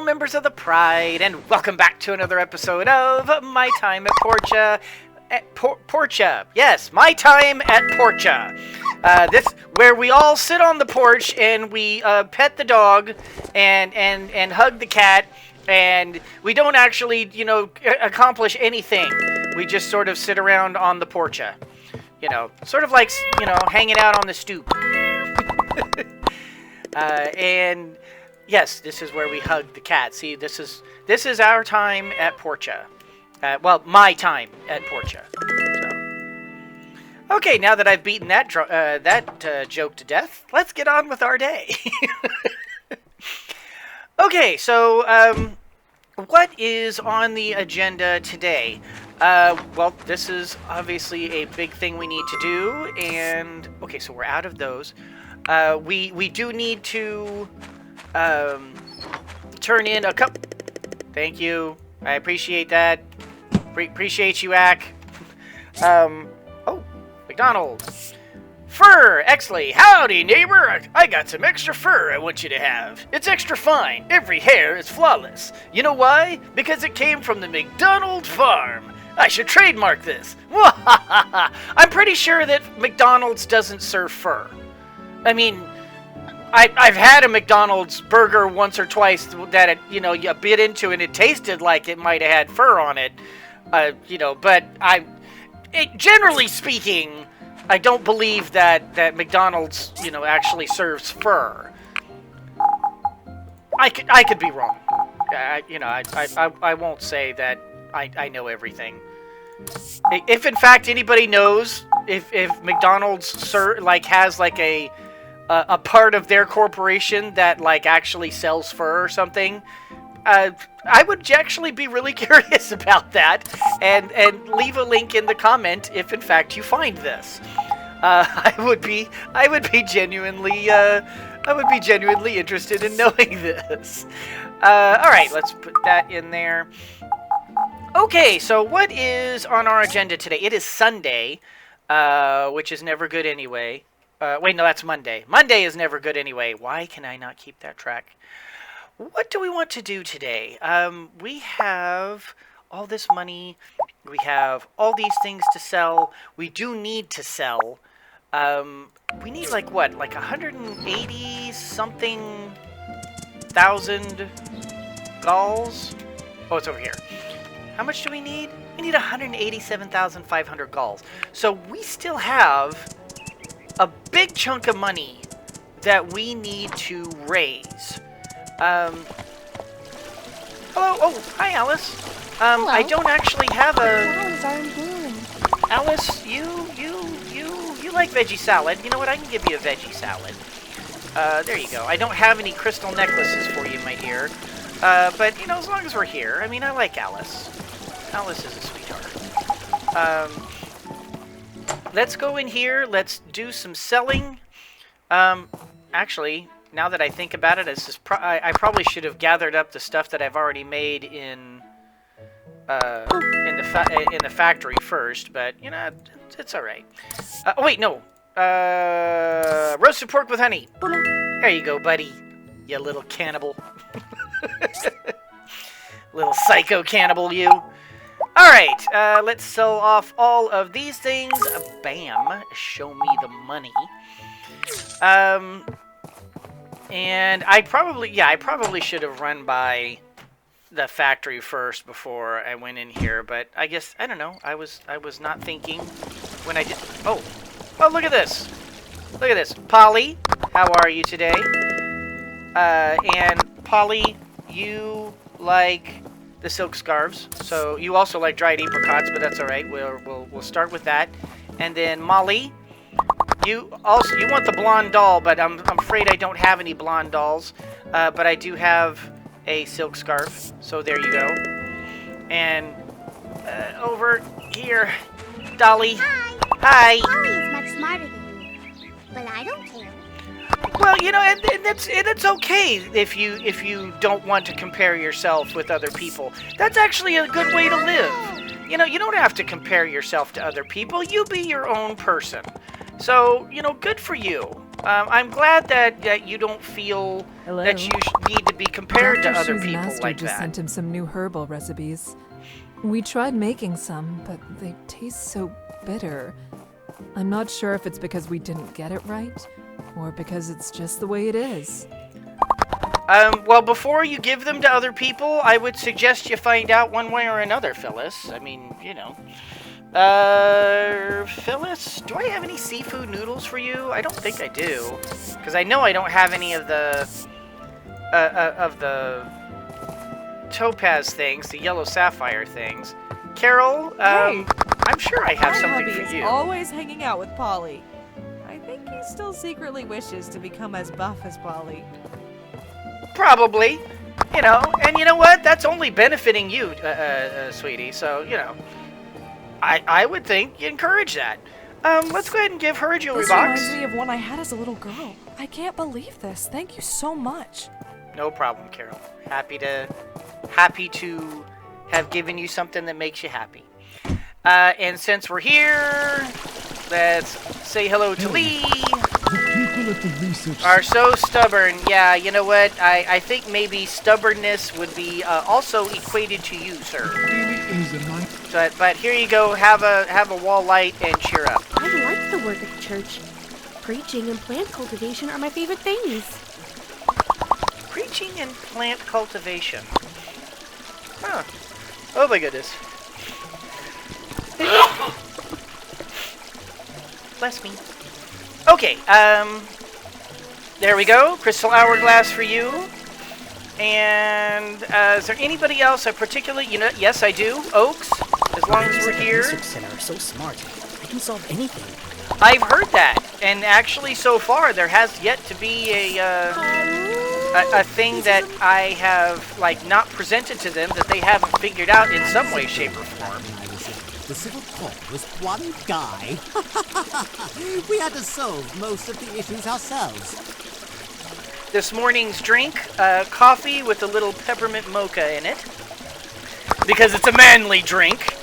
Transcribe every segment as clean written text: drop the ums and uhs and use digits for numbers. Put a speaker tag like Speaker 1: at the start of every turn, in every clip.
Speaker 1: members of the Pride, and welcome back to another episode of My Time at Portia. Portia, yes, My Time at Portia. This where we all sit on the porch and we pet the dog and hug the cat, and we don't actually, accomplish anything. We just sort of sit around on the Portia, sort of like, hanging out on the stoop. And yes, this is where we hug the cat. See, this is our time at Portia. Well, my time at Portia. So, okay, now that I've beaten that joke to death, let's get on with our day. Okay, so what is on the agenda today? Well, this is obviously a big thing we need to do, and okay, so we're out of those. We do need to turn in a cup. Thank you. I appreciate that. Appreciate you, Ack. Oh, McDonald's. Fur, Exley. Howdy, neighbor. I got some extra fur I want you to have. It's extra fine. Every hair is flawless. You know why? Because it came from the McDonald farm. I should trademark this. I'm pretty sure that McDonald's doesn't serve fur. I mean, I've had a McDonald's burger once or twice that it, you bit into and it tasted like it might have had fur on it, but generally speaking, I don't believe that McDonald's, actually serves fur. I could be wrong. I won't say that I know everything. If in fact anybody knows if McDonald's has a part of their corporation that actually sells fur or something, I would actually be really curious about that, and leave a link in the comment if in fact you find this. I would be genuinely interested in knowing this. All right, let's put that in there. Okay, so what is on our agenda today? It is Sunday, which is never good anyway. Wait, no, that's Monday. Monday is never good anyway. Why can I not keep that track? What do we want to do today? We have all this money. We have all these things to sell. We do need to sell. We need like 180 something thousand galls? Oh, it's over here. How much do we need? We need 187,500 galls. So we still have a big chunk of money that we need to raise. Hello. Oh, hi, Alice.
Speaker 2: Hello.
Speaker 1: I don't actually have a.
Speaker 2: Flowers aren't blooming.
Speaker 1: Alice, you like veggie salad. You know what? I can give you a veggie salad. There you go. I don't have any crystal necklaces for you, my dear. But as long as we're here, I mean, I like Alice. Alice is a sweetheart. Let's go in here. Let's do some selling. Actually, now that I think about it, I probably should have gathered up the stuff that I've already made in the factory first. But it's all right. Oh wait, no. Roasted pork with honey. There you go, buddy. You little cannibal. Little psycho cannibal, you. All right, let's sell off all of these things. Bam. Show me the money. And I probably should have run by the factory first before I went in here, but I guess, I don't know. I was not thinking when I did. Oh, look at this. Look at this. Polly, how are you today? And Polly, you like the silk scarves, so you also like dried apricots, but that's all right. We'll start with that. And then Molly, you want the blonde doll, but I'm afraid I don't have any blonde dolls. But I do have a silk scarf, so there you go. And over here, Dolly.
Speaker 2: Hi. Polly is much smarter than you, but I don't care.
Speaker 1: Well, and it's okay if you don't want to compare yourself with other people. That's actually a good way to live. You don't have to compare yourself to other people. You be your own person. So, good for you. I'm glad that you don't feel
Speaker 3: Hello.
Speaker 1: that you need to be compared to
Speaker 3: Dr.
Speaker 1: other
Speaker 3: Shu's
Speaker 1: people
Speaker 3: master
Speaker 1: like
Speaker 3: just
Speaker 1: that.
Speaker 3: sent him some new herbal recipes. We tried making some, but they taste so bitter. I'm not sure if it's because we didn't get it right, or because it's just the way it is.
Speaker 1: Well, before you give them to other people, I would suggest you find out one way or another, Phyllis. I mean, you know. Phyllis, do I have any seafood noodles for you? I don't think I do, because I know I don't have any of the topaz things, the yellow sapphire things. Carol,
Speaker 4: Hey,
Speaker 1: I'm sure I have
Speaker 4: my
Speaker 1: something
Speaker 4: hubby
Speaker 1: for
Speaker 4: is
Speaker 1: you.
Speaker 4: always hanging out with Polly. I think he still secretly wishes to become as buff as Polly.
Speaker 1: Probably, you know, and you know what? That's only benefiting you, sweetie. So you know, I would think you encourage that. Let's go ahead and give her a jewelry
Speaker 4: This
Speaker 1: box.
Speaker 4: reminds me of when I had as a little girl. I can't believe this. Thank you so much.
Speaker 1: No problem, Carol. Happy to have given you something that makes you happy. And since we're here, let's say hello to Lee.
Speaker 5: The people at the research
Speaker 1: Are so stubborn. Yeah, you know what? I think maybe stubbornness would be also equated to you, sir.
Speaker 5: really is a nice.
Speaker 1: But here you go. Have a wall light and cheer up.
Speaker 6: I like the work at the church. Preaching and plant cultivation are my favorite things.
Speaker 1: Preaching and plant cultivation. Huh. Oh my goodness. Bless me. Okay, there we go. Crystal hourglass for you. And is there anybody else I particularly, you know, yes I do. Oaks, as long as we're here.
Speaker 7: Research center are so smart. They can solve anything.
Speaker 1: I've heard that, and actually so far there has yet to be a thing that I have like not presented to them that they haven't figured out in some way, shape, or form.
Speaker 8: The civil court was one guy. We had to solve most of the issues ourselves.
Speaker 1: This morning's drink, coffee with a little peppermint mocha in it, because it's a manly drink.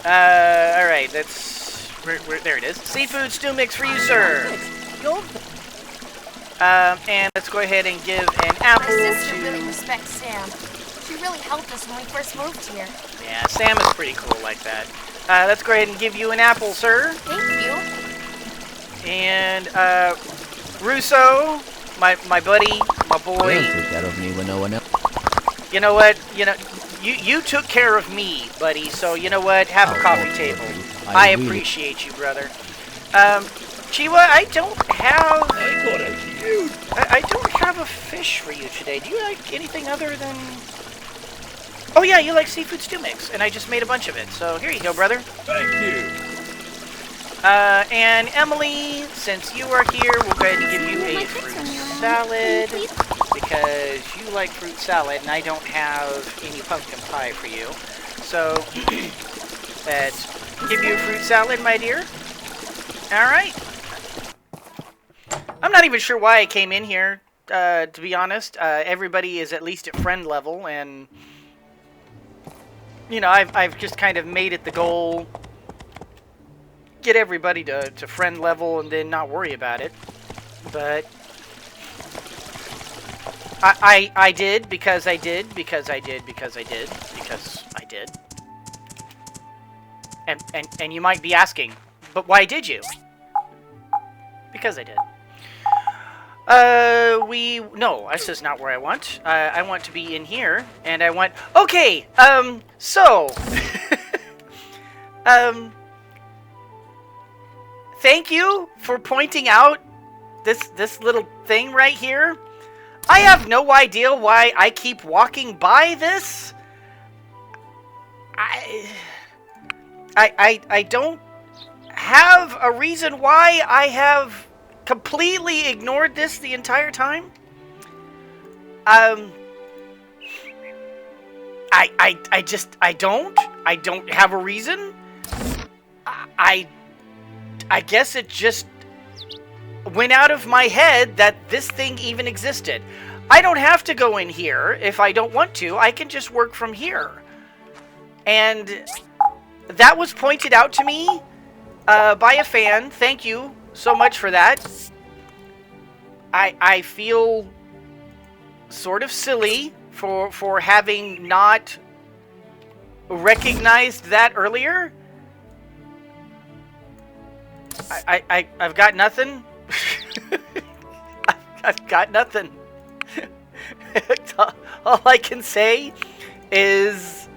Speaker 1: All right, that's there it is. Seafood stew mix for you, sir. And let's go ahead and give an apple
Speaker 9: My sister
Speaker 1: to.
Speaker 9: really respects Sam. She really helped us when we first moved here.
Speaker 1: Yeah, Sam is pretty cool like that. Let's go ahead and give you an apple, sir.
Speaker 9: Thank you.
Speaker 1: And Russo, my buddy, my boy.
Speaker 7: They'll take care of me when no one else.
Speaker 1: You know what? You took care of me, buddy. So you know what? Have a coffee table. I appreciate you, brother. Chiwa, I don't have. I don't have a fish for you today. Do you like anything other than? Oh yeah, you like seafood stew mix, and I just made a bunch of it. So here you go, brother.
Speaker 5: Thank you.
Speaker 1: And Emily, since you are here, we'll go ahead and give you a fruit salad because you like fruit salad, and I don't have any pumpkin pie for you. So let's give you a fruit salad, my dear. All right. I'm not even sure why I came in here. To be honest, everybody is at least at friend level, and you know, I've just kind of made it the goal. Get everybody to friend level and then not worry about it. But I did because I did because I did because I did because I did. And you might be asking, but why did you? Because I did. No, this is not where I want. I want to be in here, and I want. Okay. So. Thank you for pointing out this little thing right here. I have no idea why I keep walking by this. I don't have a reason why I have completely ignored this the entire time. I don't have a reason. I guess it just went out of my head that this thing even existed. I don't have to go in here if I don't want to. I can just work from here. And that was pointed out to me by a fan. Thank you so much for that. I feel sort of silly for having not recognized that earlier. I've got nothing. I've got nothing. All I can say is,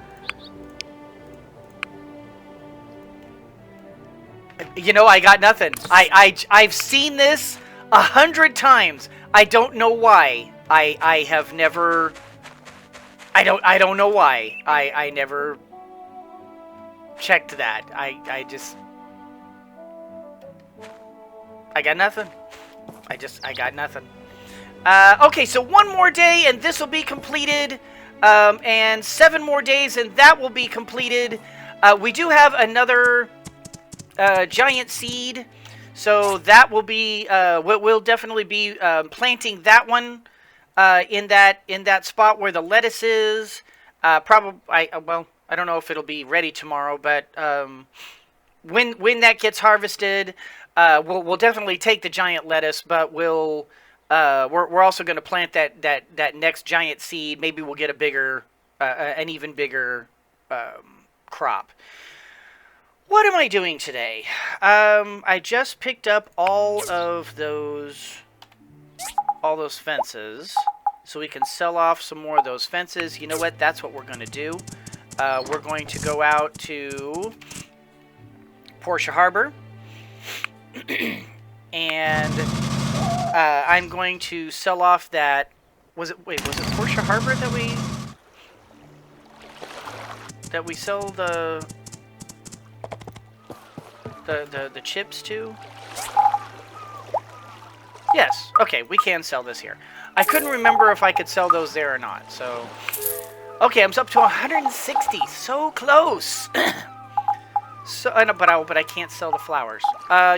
Speaker 1: you know, I got nothing. I've seen this 100 times. I don't know why. I have never. I don't know why. I never checked that. I got nothing. I got nothing. Okay, so one more day and this will be completed. And 7 more days and that will be completed. We do have another giant seed. So that will be, we'll definitely be planting that one in that spot where the lettuce is. Probably, well, I don't know if it'll be ready tomorrow, but when that gets harvested, we'll definitely take the giant lettuce, but we're also going to plant that next giant seed. Maybe we'll get a bigger, an even bigger crop. What am I doing today? I just picked up all those fences, so we can sell off some more of those fences. You know what? That's what we're going to do. We're going to go out to Portia Harbor, and I'm going to sell off that. Was it Portia Harbor that we sell the chips to? Yes. Okay, we can sell this here. I couldn't remember if I could sell those there or not. So, okay, I'm up to 160. So close. So, but I can't sell the flowers.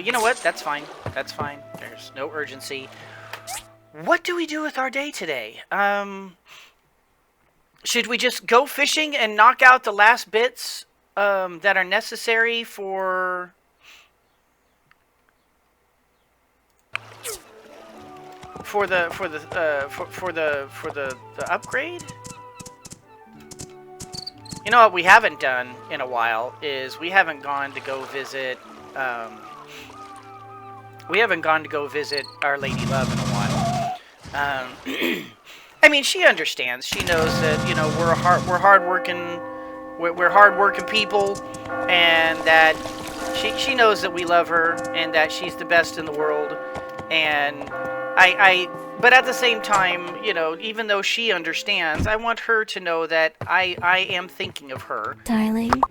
Speaker 1: You know what? That's fine. That's fine. There's no urgency. What do we do with our day today? Should we just go fishing and knock out the last bits that are necessary for the upgrade? You know what we haven't done in a while is we haven't gone to go visit Our Lady Love in a while. I mean, she understands. She knows that, you know, we're hardworking people, and that she knows that we love her and that she's the best in the world. And but at the same time, you know, even though she understands, I want her to know that I am thinking of her.
Speaker 6: Darling.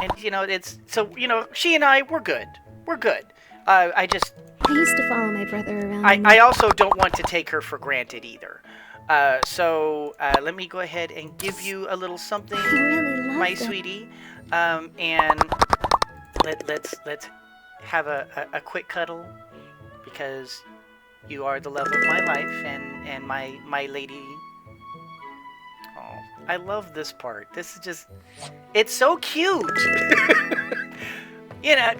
Speaker 1: And, you know, it's, so, you know, she and I, we're good. We're good.
Speaker 6: I used to follow my brother around.
Speaker 1: I also don't want to take her for granted either. So let me go ahead and give you a little something,
Speaker 6: I really love
Speaker 1: my
Speaker 6: them.
Speaker 1: sweetie. And let's have a quick cuddle, because you are the love of my life and my lady. Oh, I love this part. This is just, it's so cute. You know,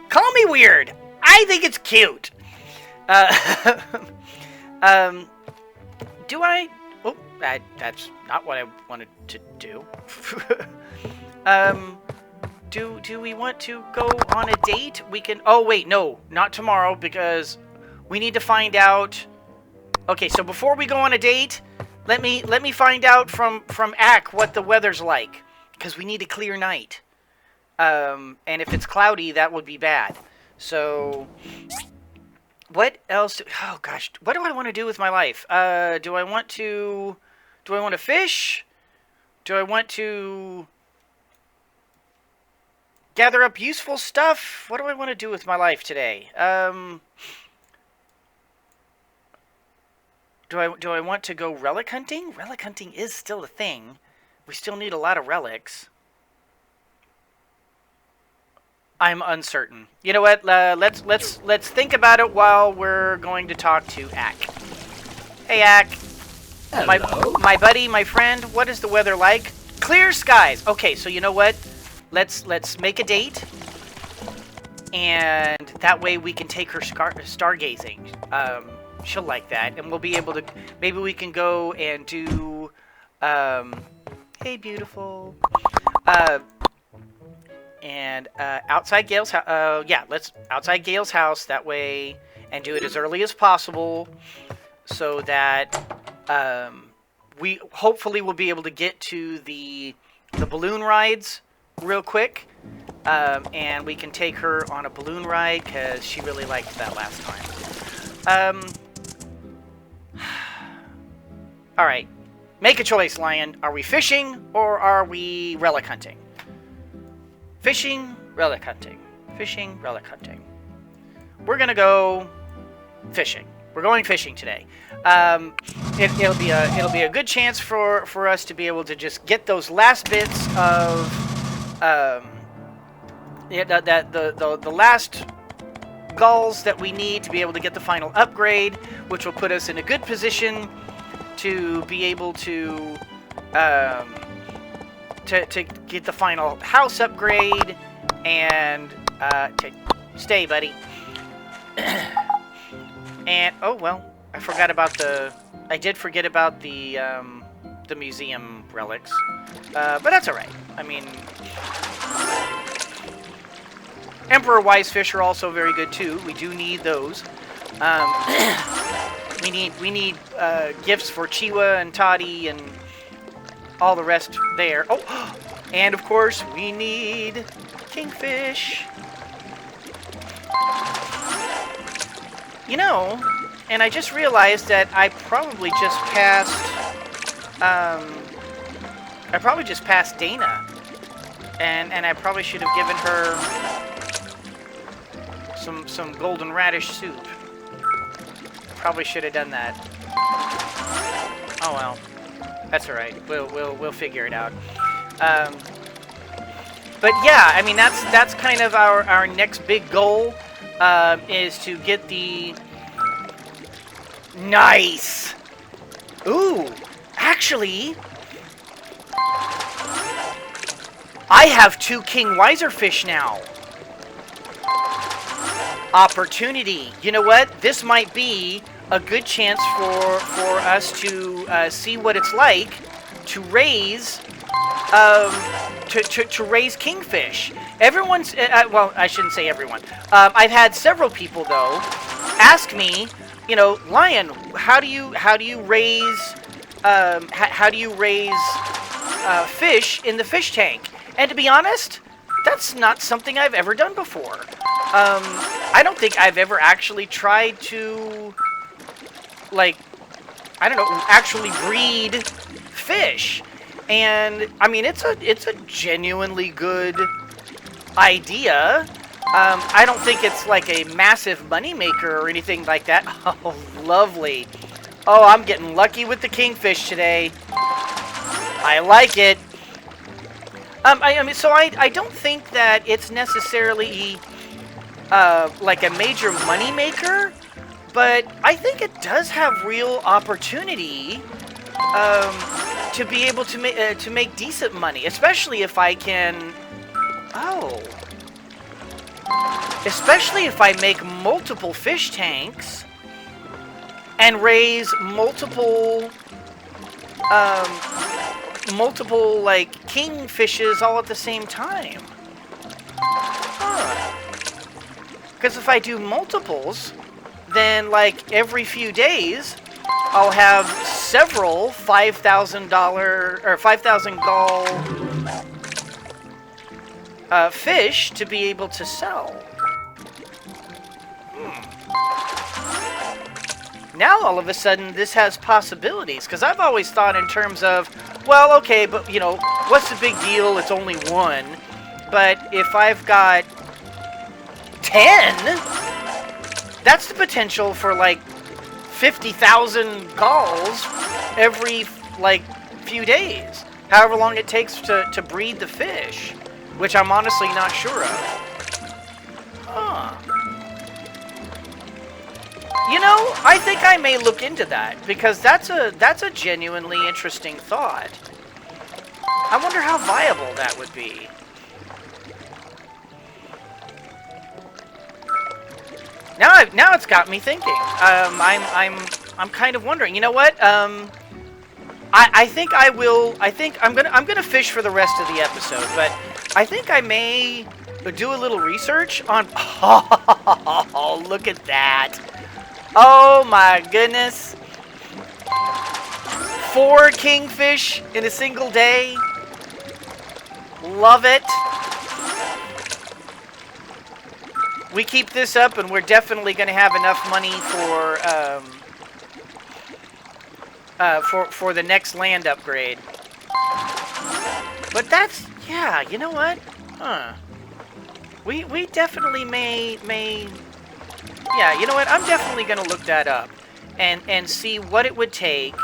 Speaker 1: call me weird. I think it's cute. Do I? Oh, that's not what I wanted to do. Do we want to go on a date? We can. Oh wait, no, not tomorrow, because we need to find out. Okay, so before we go on a date, let me find out from Ack what the weather's like, because we need a clear night. And if it's cloudy, that would be bad. So, what else? Oh gosh, what do I want to do with my life? Do I want to fish? Do I want to gather up useful stuff? What do I want to do with my life today? Do I want to go relic hunting? Relic hunting is still a thing. We still need a lot of relics. I'm uncertain. You know what? Let's think about it while we're going to talk to Ack. Hey, Ack.
Speaker 7: Hello.
Speaker 1: My buddy, my friend. What is the weather like? Clear skies. Okay, so you know what? Let's make a date, and that way we can take her stargazing. she'll like that, and we'll be able to. Maybe we can go and do. Hey, beautiful. And outside Gail's house. Yeah, let's outside Gail's house that way, and do it as early as possible, so that we hopefully will be able to get to the balloon rides real quick, and we can take her on a balloon ride because she really liked that last time. All right. Make a choice, Lion. Are we fishing or are we relic hunting? Fishing, relic hunting. Fishing, relic hunting. We're going to go fishing. We're going fishing today. It'll be a good chance for us to be able to just get those last bits of the last gulls that we need to be able to get the final upgrade, which will put us in a good position to be able to get the final house upgrade and to stay, buddy. And oh well, I did forget about the museum relics, but that's all right. I mean, Emperor Wise Fish are also very good too. We do need those. We need gifts for Chiwa and Toddy and all the rest there. Oh, and of course we need Kingfish. You know, and I just realized that I probably just passed Dana, and I probably should have given her some golden radish soup. Probably should have done that. Oh well, that's all right. We'll figure it out. But yeah, I mean that's kind of our next big goal, is to get the nice. Ooh, actually, I have 2 King Wiser fish now. Opportunity. You know what? This might be a good chance for us to see what it's like to raise to raise kingfish. Everyone's well, I shouldn't say everyone. I've had several people though ask me, you know, Lion, how do you raise fish in the fish tank? And to be honest, that's not something I've ever done before. I don't think I've ever actually tried to, like, I don't know, actually breed fish. And I mean, it's a genuinely good idea. I don't think it's like a massive moneymaker or anything like that. Oh, lovely. Oh, I'm getting lucky with the kingfish today. I like it. I mean, so I don't think that it's necessarily like a major moneymaker, but I think it does have real opportunity to be able to make decent money, especially if I can. Oh. Especially if I make multiple fish tanks and raise multiple like kingfishes all at the same time. Because if I do multiples, then like every few days I'll have several $5,000 or 5,000 gall fish to be able to sell. Now all of a sudden this has possibilities, because I've always thought in terms of, well, okay, but you know, what's the big deal? It's only one. But if I've got 10, that's the potential for like 50,000 galls every like few days, however long it takes to breed the fish, which I'm honestly not sure of. Huh. You know, I think I may look into that, because that's a genuinely interesting thought. I wonder how viable that would be. Now it's got me thinking. I'm kind of wondering. You know what? I think I will. I think I'm gonna fish for the rest of the episode, but I think I may do a little research on. Oh, look at that! Oh my goodness! 4 kingfish in a single day. Love it. We keep this up, and we're definitely going to have enough money for the next land upgrade. But that's, yeah, you know what? Huh. We definitely may yeah, you know what? I'm definitely going to look that up and see what it would take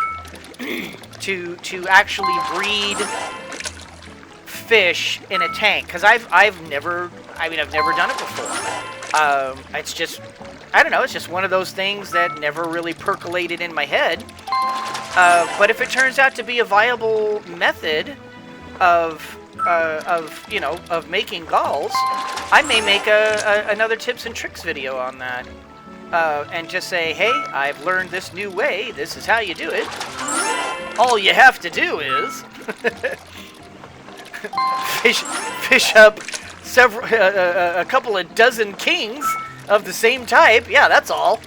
Speaker 1: to actually breed fish in a tank, because I've never done it before. It's just, I don't know, it's just one of those things that never really percolated in my head. But if it turns out to be a viable method of making galls, I may make another tips and tricks video on that. And just say, hey, I've learned this new way. This is how you do it. All you have to do is fish up a couple of dozen kings of the same type. Yeah, that's all.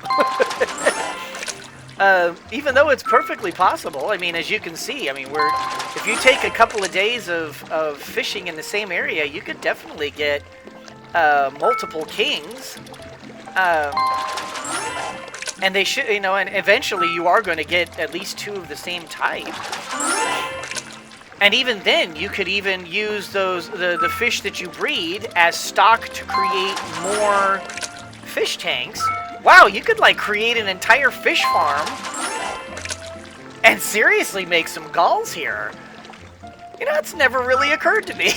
Speaker 1: Even though it's perfectly possible. I mean, as you can see, I mean, if you take a couple of days of fishing in the same area, you could definitely get multiple kings. And they should, and eventually you are going to get at least 2 of the same type. And even then, you could even use the fish that you breed as stock to create more fish tanks. Wow, you could like create an entire fish farm and seriously make some galls here. It's never really occurred to me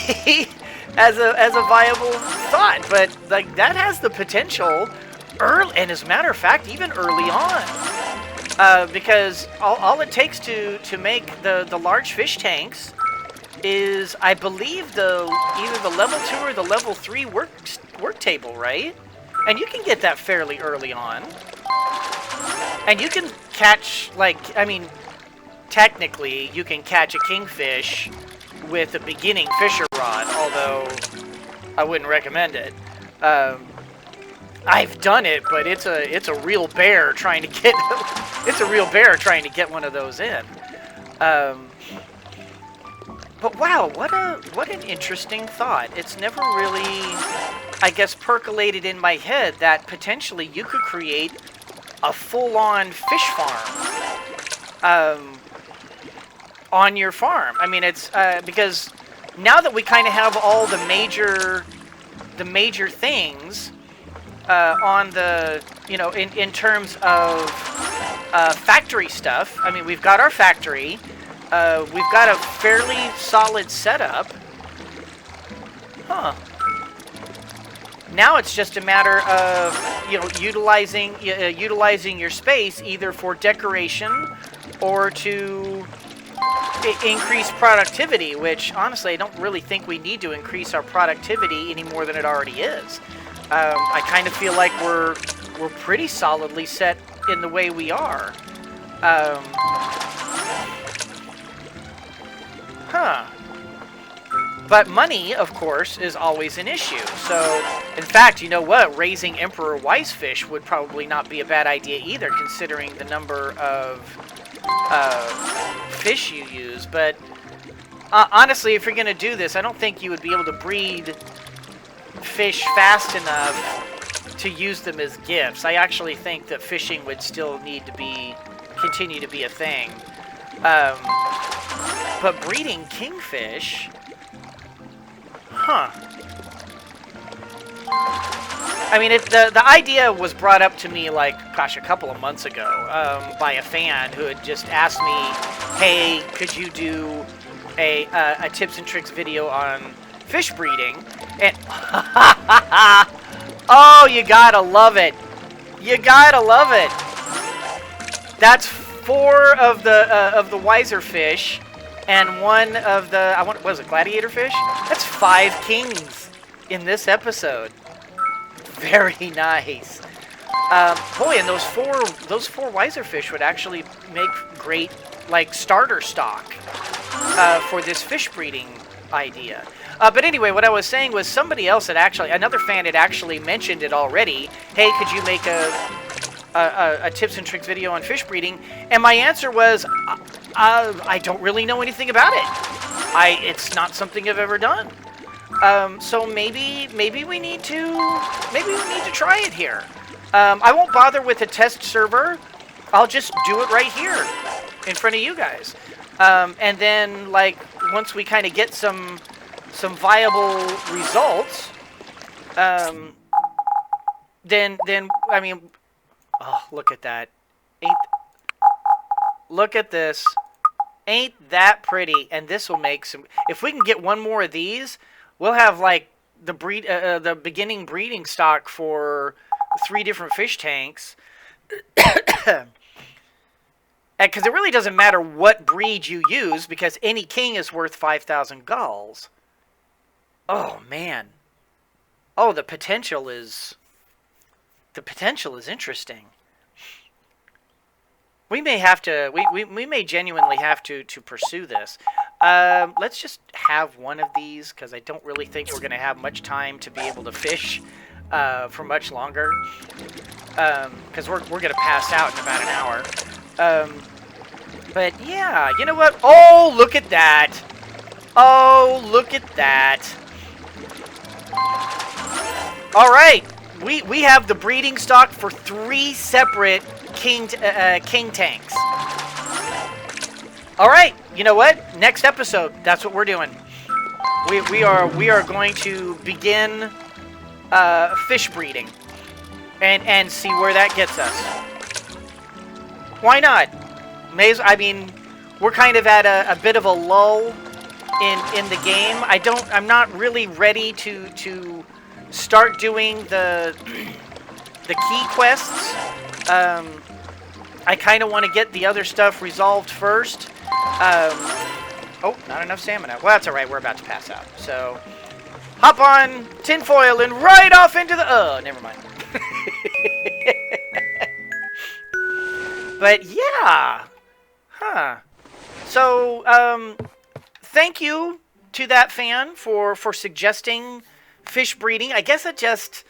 Speaker 1: as a viable thought, but like that has the potential early, and as a matter of fact, even early on, because all it takes to make the large fish tanks is, I believe, either the level 2 or the level 3 work table, right? And you can get that fairly early on, and you can catch, like, I mean, technically you can catch a kingfish with a beginning fisher rod, although I wouldn't recommend it. I've done it, but it's a real bear trying to get one of those in. But wow, what an interesting thought. It's never really, I guess, percolated in my head that potentially you could create a full-on fish farm on your farm. I mean, it's because now that we kind of have all the major things on the, in terms of factory stuff. I mean, we've got our factory. We've got a fairly solid setup. Huh. Now it's just a matter of, utilizing your space either for decoration or to increase productivity, which honestly I don't really think we need to increase our productivity any more than it already is. I kind of feel like we're pretty solidly set in the way we are. But money, of course, is always an issue. So, in fact, you know what? Raising Emperor Wisefish would probably not be a bad idea either, considering the number of fish you use. But honestly, if you're going to do this, I don't think you would be able to breed fish fast enough to use them as gifts. I actually think that fishing would still need to continue to be a thing. But breeding kingfish, huh? I mean, the idea was brought up to me like, gosh, a couple of months ago by a fan who had just asked me, hey, could you do a tips and tricks video on fish breeding? And oh, you gotta love it. You gotta love it. That's 4 of the wiser fish and 1 of the, what was it, gladiator fish? That's 5 kings in this episode. Very nice. Boy, and those four wiser fish would actually make great like starter stock for this fish breeding idea. But anyway, what I was saying was somebody else had actually, another fan had actually mentioned it already. Hey, could you make a tips and tricks video on fish breeding? And my answer was, I don't really know anything about it. It's not something I've ever done. So maybe we need to try it here. I won't bother with a test server. I'll just do it right here in front of you guys. And then like once we kind of get some viable results, then I mean, oh, look at that. Look at this. Ain't that pretty? And this will make some, if we can get one more of these, we'll have like the beginning breeding stock for 3 different fish tanks. Because it really doesn't matter what breed you use, because any king is worth 5,000 galls. Oh man. Oh, the potential is interesting. We may have to, we may genuinely have to pursue this. Let's just have one of these, because I don't really think we're going to have much time to be able to fish for much longer. Because we're going to pass out in about an hour. But yeah, you know what? Oh, look at that. Oh, look at that. All right. We have the breeding stock for 3 separate king tanks. All right, you know what? Next episode, that's what we're doing. We are going to begin fish breeding and see where that gets us. Why not? I mean, we're kind of at a bit of a lull in the game. I'm not really ready to start doing the key quests. I kind of want to get the other stuff resolved first. Oh, not enough stamina. Well, that's all right. We're about to pass out. So, hop on tinfoil and right off into the... Oh, never mind. But yeah. Huh. So, thank you to that fan for suggesting fish breeding. I guess it just...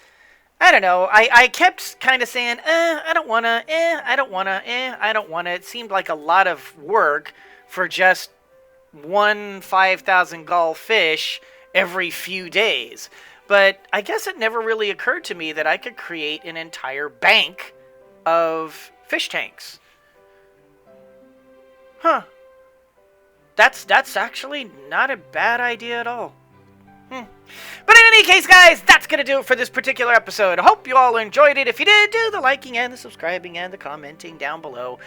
Speaker 1: I don't know. I kept kind of saying, I don't want to, I don't want to, I don't want to. It seemed like a lot of work for just one 5,000 gall fish every few days. But I guess it never really occurred to me that I could create an entire bank of fish tanks. Huh. That's actually not a bad idea at all. But in any case, guys, that's going to do it for this particular episode. I hope you all enjoyed it. If you did, do the liking and the subscribing and the commenting down below.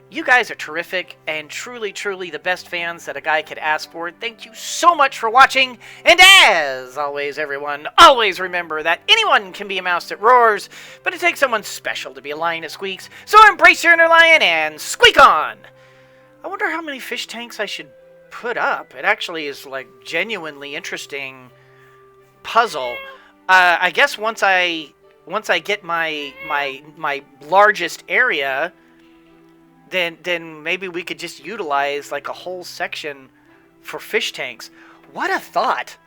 Speaker 1: You guys are terrific and truly, truly the best fans that a guy could ask for. Thank you so much for watching. And as always, everyone, always remember that anyone can be a mouse that roars, but it takes someone special to be a lion that squeaks. So embrace your inner lion and squeak on! I wonder how many fish tanks I should put up. It actually is like genuinely interesting puzzle. I guess once I get my largest area, then maybe we could just utilize like a whole section for fish tanks. What a thought!